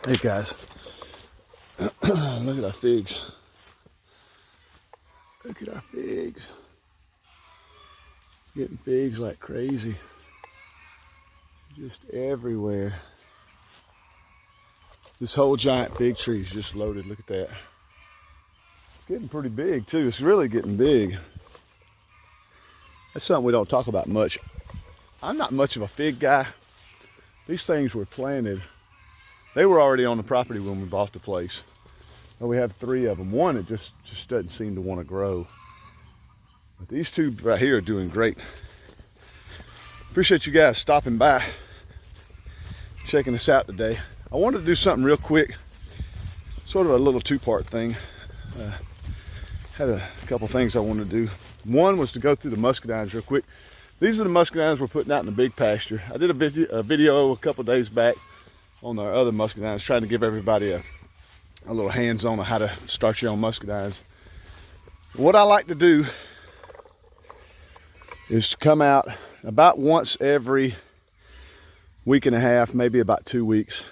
Hey guys, look at our figs. Look at our figs. Getting figs like crazy. Just everywhere. This whole giant fig tree is just loaded. Look at that. It's getting pretty big too. It's really getting big. That's something we don't talk about much. I'm not much of a fig guy. These things were planted. They were already on the property when we bought the place. Well, we have 3 of them. One, it just doesn't seem to want to grow. But these 2 right here are doing great. Appreciate you guys stopping by, checking us out today. I wanted to do something real quick, sort of a little 2-part thing. Had a couple things I wanted to do. One was to go through the muscadines real quick. These are the muscadines we're putting out in the big pasture. I did a video a couple days back on our other muscadines, trying to give everybody a little hands-on on how to start your own muscadines. What I like to do is to come out about once every week and a half, maybe about 2 weeks,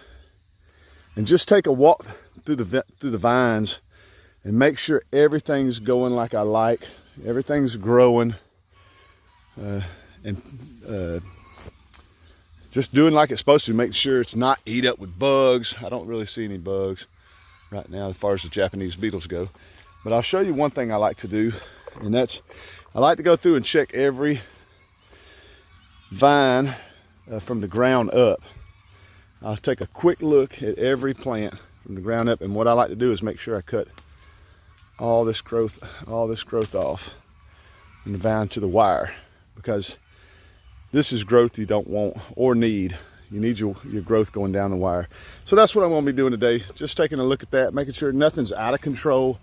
and just take a walk through the vines and make sure everything's going like I like, everything's growing, and just doing like it's supposed to, make sure it's not eat up with bugs. I don't really see any bugs right now as far as the Japanese beetles go. But I'll show you one thing I like to do, and that's I like to go through and check every vine from the ground up. I'll take a quick look at every plant from the ground up, and what I like to do is make sure I cut all this growth off from the vine to the wire, because this is growth you don't want or need. You need your growth going down the wire. So that's what I'm going to be doing today. Just taking a look at that, making sure nothing's out of control.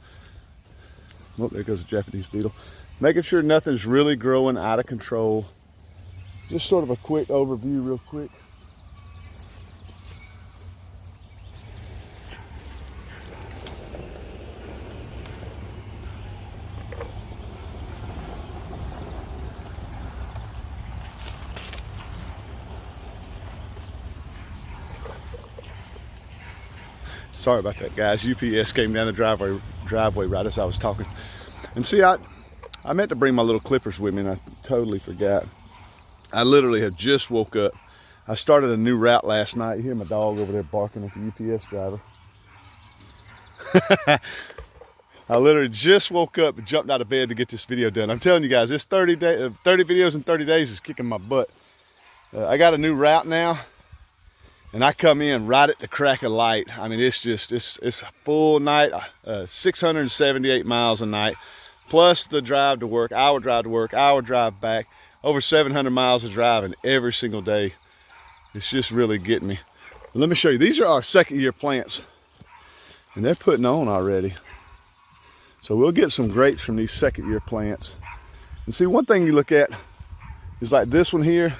Oh, there goes a Japanese beetle. Making sure nothing's really growing out of control. Just sort of a quick overview real quick. Sorry about that, guys. UPS came down the driveway right as I was talking. And see, I meant to bring my little clippers with me, and I totally forgot. I literally have just woke up. I started a new route last night. You hear my dog over there barking at the UPS driver. I literally just woke up and jumped out of bed to get this video done. I'm telling you guys, this 30 videos in 30 days is kicking my butt. I got a new route now. And I come in right at the crack of light. I mean, it's a full night, 678 miles a night, plus the drive to work, hour drive to work, hour drive back, over 700 miles of driving every single day. It's just really getting me. But let me show you, these are our 2nd year plants, and they're putting on already. So we'll get some grapes from these 2nd year plants. And see, one thing you look at is like this one here.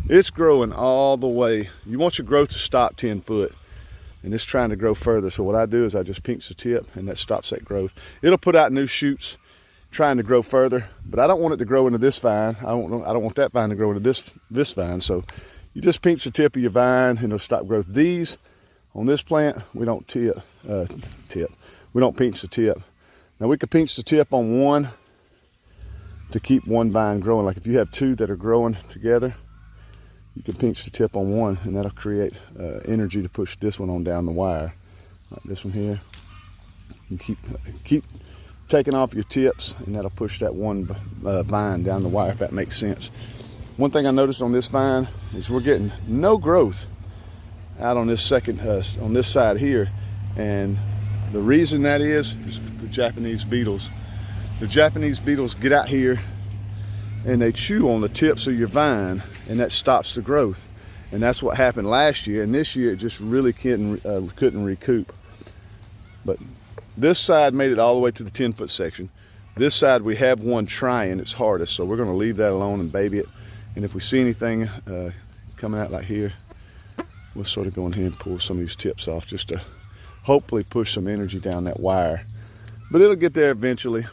It's growing all the way. You want your growth to stop 10 foot, and it's trying to grow further. So what I do is I just pinch the tip, and that stops that growth. It'll put out new shoots trying to grow further, but I don't want it to grow into this vine. I don't want that vine to grow into this vine. So you just pinch the tip of your vine, and it'll stop growth. These, on this plant, we don't we don't pinch the tip. Now we could pinch the tip on one to keep one vine growing. Like if you have 2 that are growing together, you can pinch the tip on one, and that'll create energy to push this one on down the wire. Like this one here. You keep taking off your tips, and that'll push that one vine down the wire, if that makes sense. One thing I noticed on this vine is we're getting no growth out on this on this side here, and the reason that is the Japanese beetles. The Japanese beetles get out here and they chew on the tips of your vine, and that stops the growth. And that's what happened last year, and this year it just really couldn't recoup. But this side made it all the way to the 10-foot section. This side we have one trying its hardest, so we're going to leave that alone and baby it. And if we see anything coming out like here, we'll sort of go in here and pull some of these tips off, just to hopefully push some energy down that wire. But it'll get there eventually.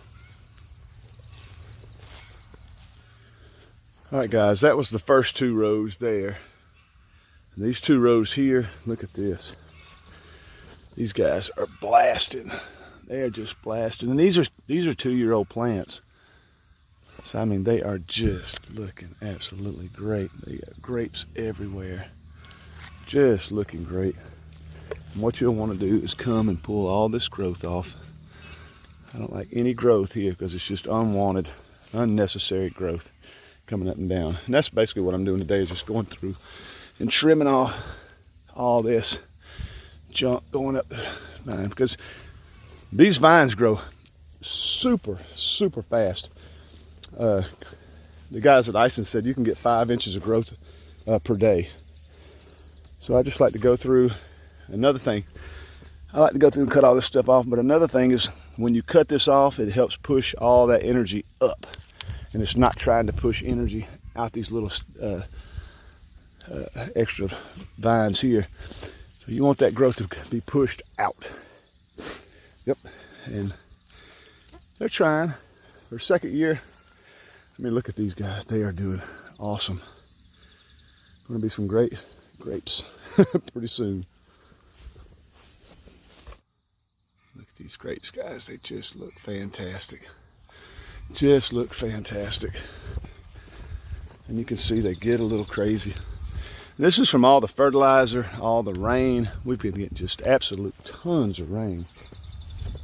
All right, guys, that was the first 2 rows there. And these 2 rows here, look at this. These guys are blasting. They are just blasting. And these are 2-year-old plants. So I mean, they are just looking absolutely great. They got grapes everywhere. Just looking great. And what you'll want to do is come and pull all this growth off. I don't like any growth here because it's just unwanted, unnecessary growth coming up and down. And that's basically what I'm doing today, is just going through and trimming off all this junk going up the vine, because these vines grow super fast. The guys at Ison said you can get 5 inches of growth per day. So I just like to go through. Another thing, I like to go through and cut all this stuff off, but another thing is when you cut this off, it helps push all that energy up, and it's not trying to push energy out these little extra vines here. So you want that growth to be pushed out. Yep, and they're trying. Their second year. I mean, look at these guys. They are doing awesome. Going to be some great grapes pretty soon. Look at these grapes, guys. They just look fantastic. Just look fantastic. And you can see they get a little crazy. This is from all the fertilizer, all the rain. We've been getting just absolute tons of rain.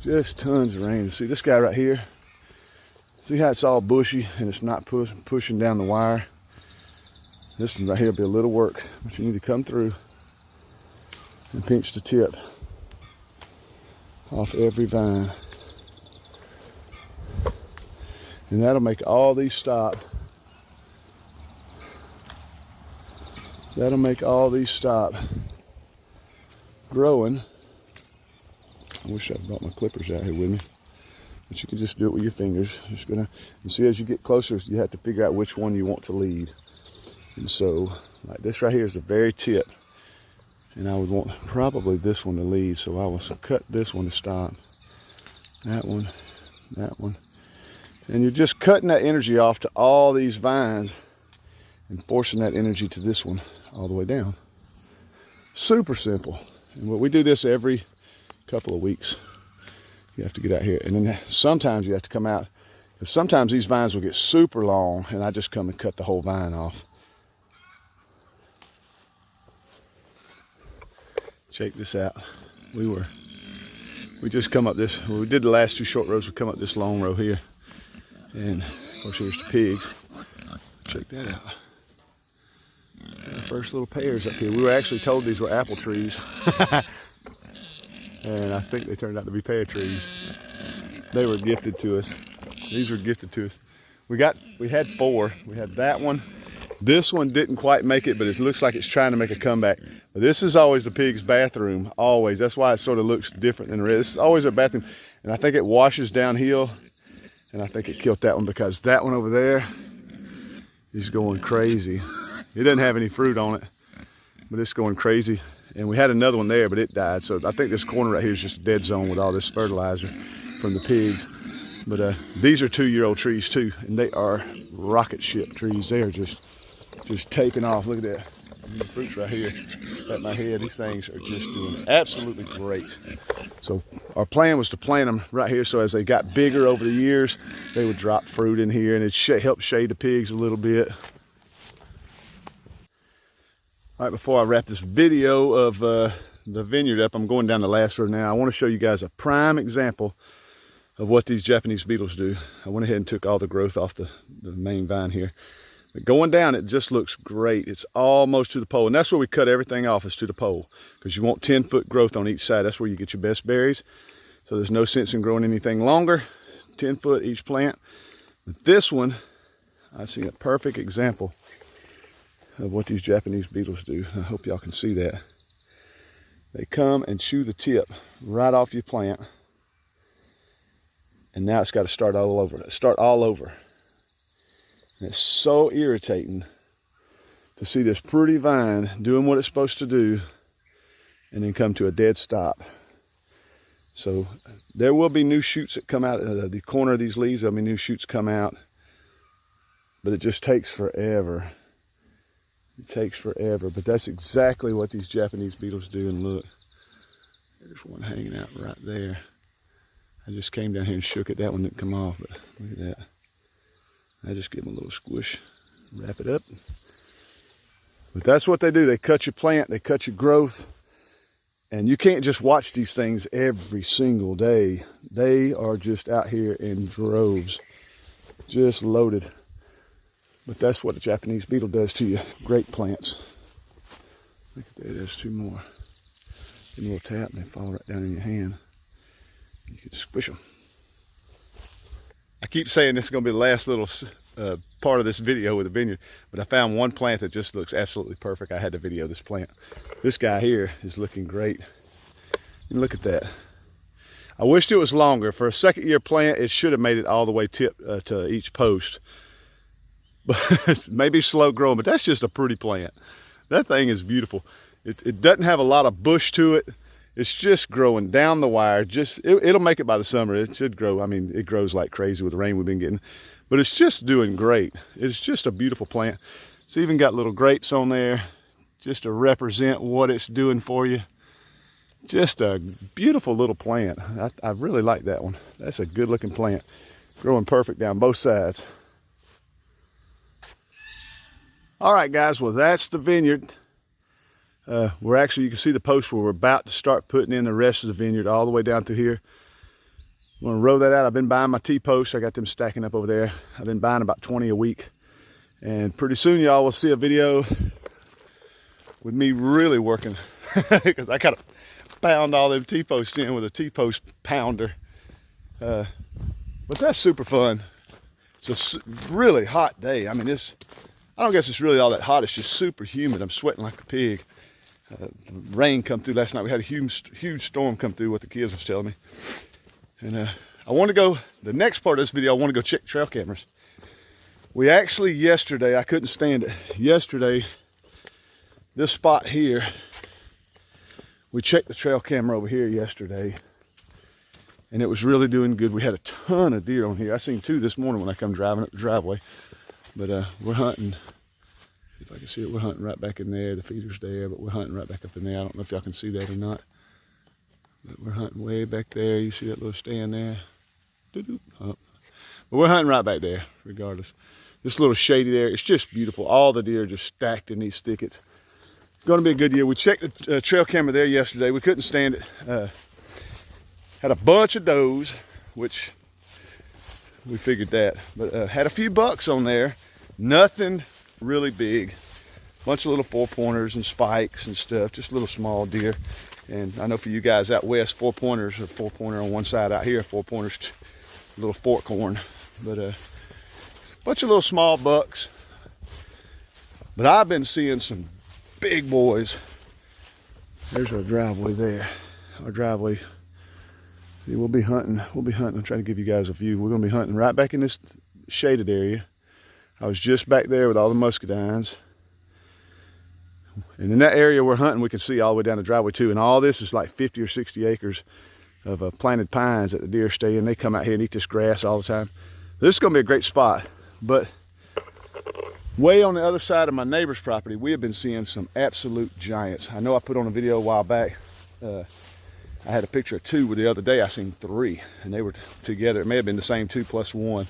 Just tons of rain. See this guy right here? See how it's all bushy and it's not pushing down the wire? This one right here will be a little work, but you need to come through and pinch the tip off every vine. And that'll make all these stop. That'll make all these stop growing. I wish I'd brought my clippers out here with me, but you can just do it with your fingers. Just gonna, and see, as you get closer, you have to figure out which one you want to lead. And so, like this right here is the very tip, and I would want probably this one to lead. So I will cut this one to stop. That one, and you're just cutting that energy off to all these vines and forcing that energy to this one all the way down. Super simple. And we do this every couple of weeks. You have to get out here, and then sometimes you have to come out, because sometimes these vines will get super long and I just come and cut the whole vine off. Check this out. We just come up this, we did the last 2 short rows, we come up this long row here, and of course here's the pigs. Check that out. The first little pears up here. We were actually told these were apple trees. And I think they turned out to be pear trees. They were gifted to us. These were gifted to us. We had 4. We had that one. This one didn't quite make it, but it looks like it's trying to make a comeback. But this is always the pig's bathroom, always. That's why it sort of looks different than the rest. This is always their bathroom. And I think it washes downhill. And I think it killed that one because that one over there is going crazy. It doesn't have any fruit on it, but it's going crazy. And we had another one there, but it died. So I think this corner right here is just a dead zone with all this fertilizer from the pigs. But these are 2-year-old trees too, and they are rocket ship trees. They are just taking off. Look at that. The fruits right here at my head. These things are just doing absolutely great. So our plan was to plant them right here, so as they got bigger over the years, they would drop fruit in here, and it help shade the pigs a little bit. All right, before I wrap this video of the vineyard up, I'm going down the last row now. I want to show you guys a prime example of what these Japanese beetles do. I went ahead and took all the growth off the main vine here. But going down, it just looks great. It's almost to the pole, and that's where we cut everything off, is to the pole, because you want 10-foot growth on each side. That's where you get your best berries. So there's no sense in growing anything longer. 10 foot each plant. But this one, I see a perfect example of what these Japanese beetles do. I hope y'all can see that. They come and chew the tip right off your plant, and now it's got to start all over. And it's so irritating to see this pretty vine doing what it's supposed to do and then come to a dead stop. So there will be new shoots that come out of the corner of these leaves. There'll be new shoots come out, but it just takes forever. It takes forever, but that's exactly what these Japanese beetles do. And look, There's one hanging out right there. I just came down here and shook it. That one didn't come off, but look at that. I just give them a little squish, wrap it up. But that's what they do. They cut your plant, they cut your growth. And you can't just watch these things every single day. They are just out here in droves, just loaded. But that's what the Japanese beetle does to you. Great plants. Look at that, there's two more. Give them a little tap and they fall right down in your hand. You can squish them. I keep saying this is going to be the last little part of this video with the vineyard, but I found one plant that just looks absolutely perfect. I had to video this plant. This guy here is looking great. And look at that. I wished it was longer. For a second year plant, it should have made it all the way to each post. But maybe slow growing, but that's just a pretty plant. That thing is beautiful. It doesn't have a lot of bush to it. It's just growing down the wire. It'll make it by the summer. It should grow. I mean, it grows like crazy with the rain we've been getting. But it's just doing great. It's just a beautiful plant. It's even got little grapes on there just to represent what it's doing for you. Just a beautiful little plant. I really like that one. That's a good looking plant. Growing perfect down both sides. All right, guys. Well, that's the vineyard. We're actually, you can see the post where we're about to start putting in the rest of the vineyard all the way down through here. I'm gonna row that out. I've been buying my T-posts. I got them stacking up over there. I've been buying about 20 a week. And pretty soon y'all will see a video with me really working because I gotta pound all them T-posts in with a T-post pounder. But that's super fun. It's a really hot day. I mean, I don't guess it's really all that hot. It's just super humid. I'm sweating like a pig. Rain come through last night. We had a huge storm come through, what the kids was telling me. And I want to go, the next part of this video, I want to go check trail cameras. We actually, yesterday, I couldn't stand it. Yesterday, this spot here, we checked the trail camera over here yesterday, and it was really doing good. We had a ton of deer on here. I seen two this morning when I come driving up the driveway. But we're hunting, if I can see it, we're hunting right back in there. The feeder's there, but we're hunting right back up in there. I don't know if y'all can see that or not. But we're hunting way back there. You see that little stand there? But we're hunting right back there, regardless. This little shady there, it's just beautiful. All the deer are just stacked in these thickets. It's going to be a good year. We checked the trail camera there yesterday. We couldn't stand it. Had a bunch of does, which we figured that. But had a few bucks on there. Nothing really big. Bunch of little 4-pointers and spikes and stuff. Just little small deer. And I know for you guys out west, 4-pointers, a 4-pointer on one side out here, 4-pointers, little forkhorn. But a bunch of little small bucks. But I've been seeing some big boys. There's our driveway there. Our driveway. See, we'll be hunting. I'm trying to give you guys a view. We're going to be hunting right back in this shaded area. I was just back there with all the muscadines. And in that area we're hunting, we can see all the way down the driveway too. And all this is like 50 or 60 acres of planted pines that the deer stay in. They come out here and eat this grass all the time. This is going to be a great spot. But way on the other side of my neighbor's property, we have been seeing some absolute giants. I know I put on a video a while back. I had a picture of 2, but the other day I seen 3, and they were together. It may have been the same 2 plus 1.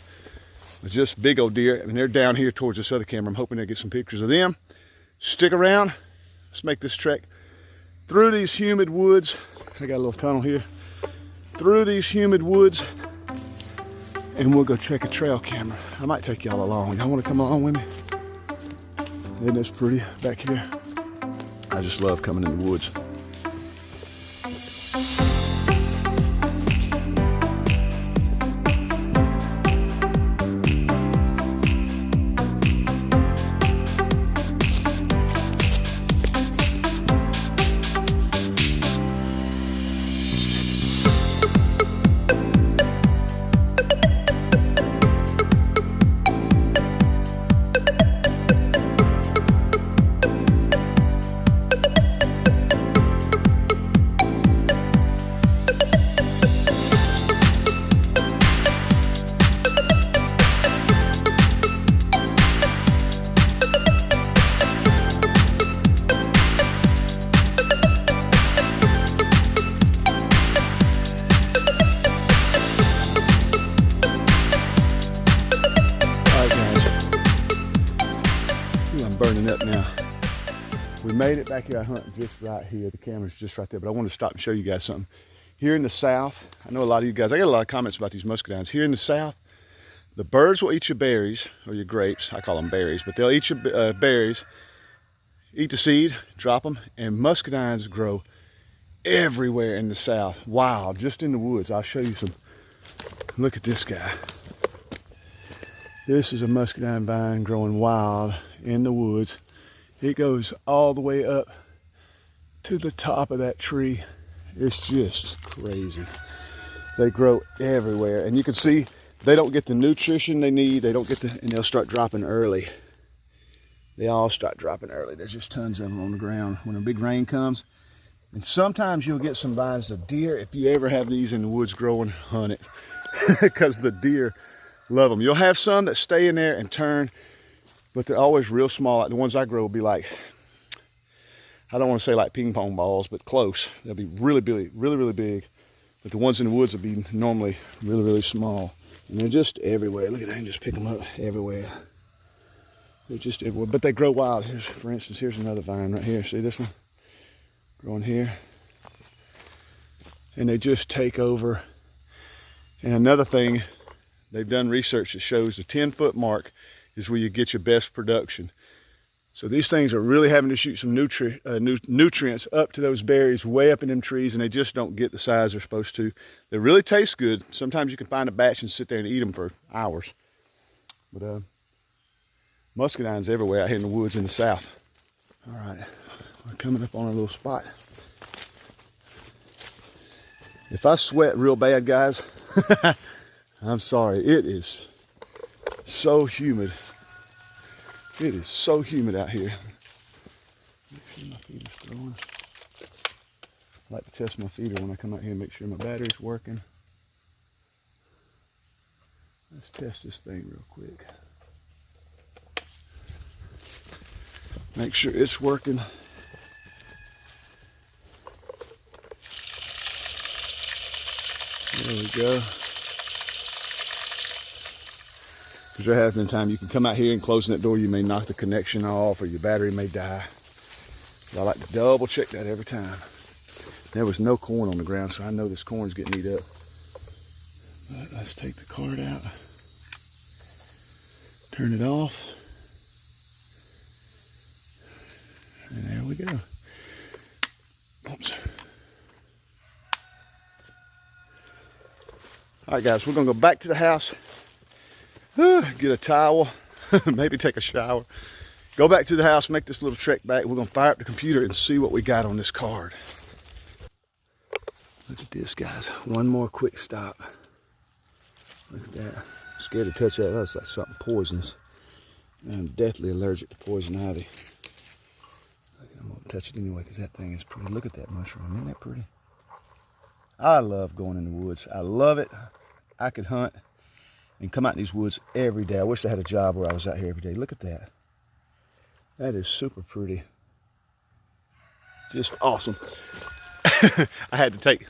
But just big old deer, and they're down here towards this other camera. I'm hoping to get some pictures of them. Stick around. Let's make this trek through these humid woods. I got a little tunnel here. Through these humid woods, and we'll go check a trail camera. I might take y'all along. Y'all want to come along with me? Isn't this pretty back here? I just love coming in the woods. made it back here. I hunt just right here. The camera's just right there, but I wanted to stop and show you guys something. Here in the south, I know a lot of you guys, I get a lot of comments about these muscadines. Here in the south, the birds will eat your berries, or your grapes. I call them berries, but they'll eat your berries, eat the seed, drop them, and muscadines grow everywhere in the south. Wild, just in the woods. I'll show you some. Look at this guy. This is a muscadine vine growing wild in the woods. It goes all the way up to the top of that tree. It's just crazy. They grow everywhere, and you can see they don't get the nutrition they need. They don't get and they'll start dropping early. They all start dropping early. There's just tons of them on the ground when a big rain comes. And sometimes you'll get some vines of deer. If you ever have these in the woods growing, hunt it, because the deer love them. You'll have some that stay in there and turn, but they're always real small. Like the ones I grow will be like, I don't want to say like ping pong balls, but close. They'll be really big, really big. But the ones in the woods will be normally really small. And they're just everywhere. Look at that, I can just pick them up everywhere. They're just everywhere, but they grow wild. Here's, for instance, here's another vine right here. See this one? Growing here. And they just take over. And another thing, they've done research that shows the 10-foot mark is where you get your best production. So these things are really having to shoot some nutrients up to those berries way up in them trees, and they just don't get the size they're supposed to. They really taste good. Sometimes you can find a batch and sit there and eat them for hours. But muscadines everywhere out here in the woods in the south. All right, we're coming up on a little spot. If I sweat real bad, guys, I'm sorry. It is so humid. It is so humid out here. Make sure my feeder's throwing. I like to test my feeder when I come out here and make sure my battery's working. Let's test this thing real quick. Make sure it's working. There we go. Because there has been time you can come out here and closing that door, you may knock the connection off or your battery may die. But I like to double check that every time. There was no corn on the ground, so I know this corn's getting eat up. But let's take the card out. Turn it off. And there we go. Oops. All right, guys, we're gonna go back to the house. Get a towel, maybe take a shower. Go back to the house, make this little trek back. We're gonna fire up the computer and see what we got on this card. Look at this, guys. One more quick stop. Look at that. I'm scared to touch that. That's like something poisonous. I'm deathly allergic to poison ivy. I'm gonna touch it anyway because that thing is pretty. Look at that mushroom. Isn't that pretty? I love going in the woods. I love it. I could hunt and come out in these woods every day. I wish I had a job where I was out here every day. Look at that. That is super pretty. Just awesome. I had to take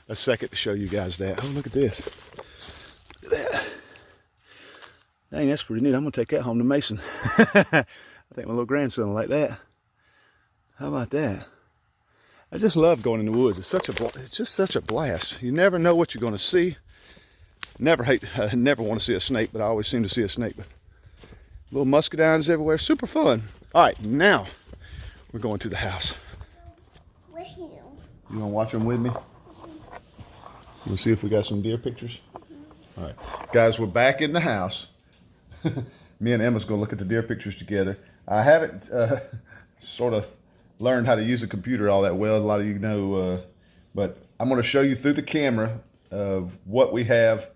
a second to show you guys that. Oh, look at this. Look at that. Dang, that's pretty neat. I'm gonna take that home to Mason. I think my little grandson will like that. How about that? I just love going in the woods. It's just such a blast. You never know what you're gonna see. Never want to see a snake, but I always seem to see a snake. But little muscadines everywhere, super fun. All right, now we're going to the house. We're here. You wanna watch them with me? We'll see if we got some deer pictures. All right, guys, we're back in the house. Me and Emma's gonna look at the deer pictures together. I haven't sort of learned how to use a computer all that well. A lot of you know, but I'm gonna show you through the camera what we have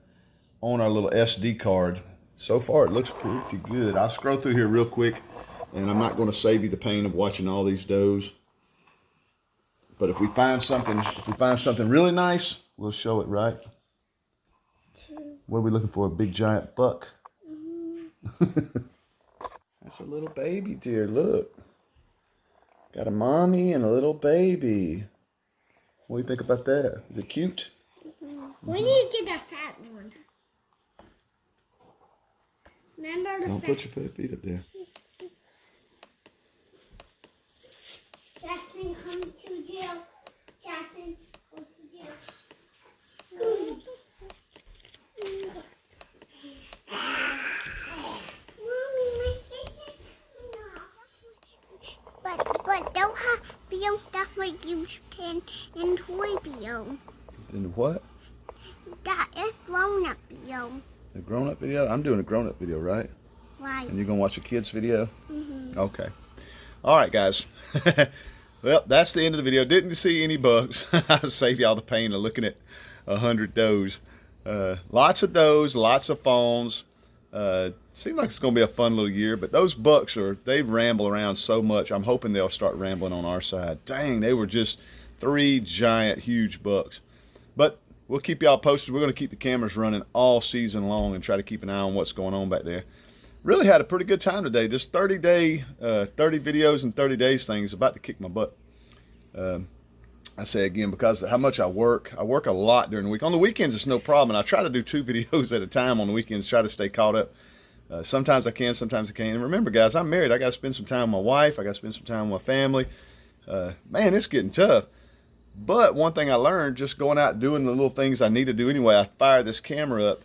on our little SD card. So far, it looks pretty good. I'll scroll through here real quick, and I'm not going to save you the pain of watching all these does. But if we find something really nice, we'll show it, right? What are we looking for? A big giant buck? That's a little baby deer. Look, got a mommy and a little baby. What do you think about that? Is it cute? We need to get a fat one. Remember the Don't put your feet up there. Jasmine, come to jail. Jasmine, go to jail. Mommy, my sister's But don't have biome that way you can enjoy biome. And what? That is grown-up biome. The grown-up video? I'm doing a grown-up video, right? Right. And you're gonna watch a kid's video? Mm-hmm. Okay. All right, guys. Well, that's the end of the video. Didn't see any bugs. I'll save y'all the pain of looking at 100 does. Lots of does, lots of fawns. Seems like it's gonna be a fun little year, but those bucks they ramble around so much. I'm hoping they'll start rambling on our side. Dang, they were just 3 giant, huge bucks. But we'll keep y'all posted. We're gonna keep the cameras running all season long and try to keep an eye on what's going on back there. Really had a pretty good time today. This 30 videos in 30 days thing is about to kick my butt. I say again, because of how much I work a lot during the week. On the weekends, it's no problem. And I try to do 2 videos at a time on the weekends, try to stay caught up. Sometimes I can, sometimes I can't. And remember, guys, I'm married. I got to spend some time with my wife. I got to spend some time with my family. Man, it's getting tough. But one thing I learned, just going out doing the little things I need to do anyway, I fired this camera up.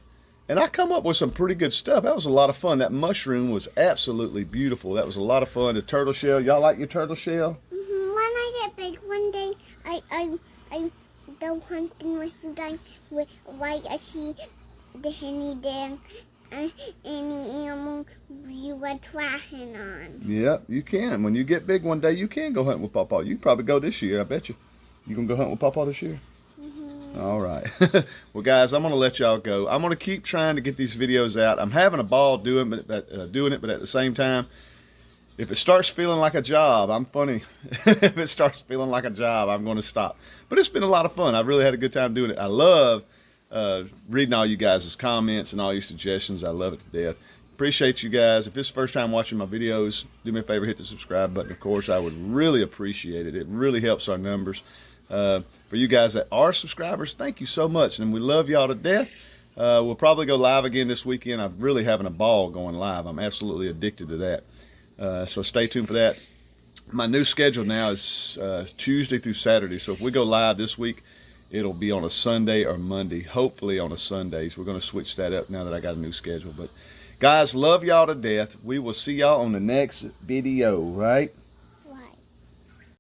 And I come up with some pretty good stuff. That was a lot of fun. That mushroom was absolutely beautiful. That was a lot of fun. The turtle shell. Y'all like your turtle shell? Mm-hmm. When I get big one day, I go hunting with you guys with I see the henny there and any animal you were tracking on. Yep, you can. When you get big one day, you can go hunting with Pawpaw. You can probably go this year, I bet you. You gonna go hunting with Pawpaw this year? All right. Well, guys, I'm going to let y'all go. I'm going to keep trying to get these videos out. I'm having a ball doing it, but at the same time, if it starts feeling like a job, I'm funny. If it starts feeling like a job, I'm going to stop. But it's been a lot of fun. I've really had a good time doing it. I love reading all you guys' comments and all your suggestions. I love it to death. Appreciate you guys. If it's the first time watching my videos, do me a favor, hit the subscribe button. Of course, I would really appreciate it. It really helps our numbers. For you guys that are subscribers, thank you so much, and we love y'all to death. We'll probably go live again this weekend. I'm really having a ball going live. I'm absolutely addicted to that. So stay tuned for that. My new schedule now is Tuesday through Saturday. So if we go live this week, it'll be on a Sunday or Monday. Hopefully on a Sunday. So we're going to switch that up now that I got a new schedule. But guys, love y'all to death. We will see y'all on the next video, right?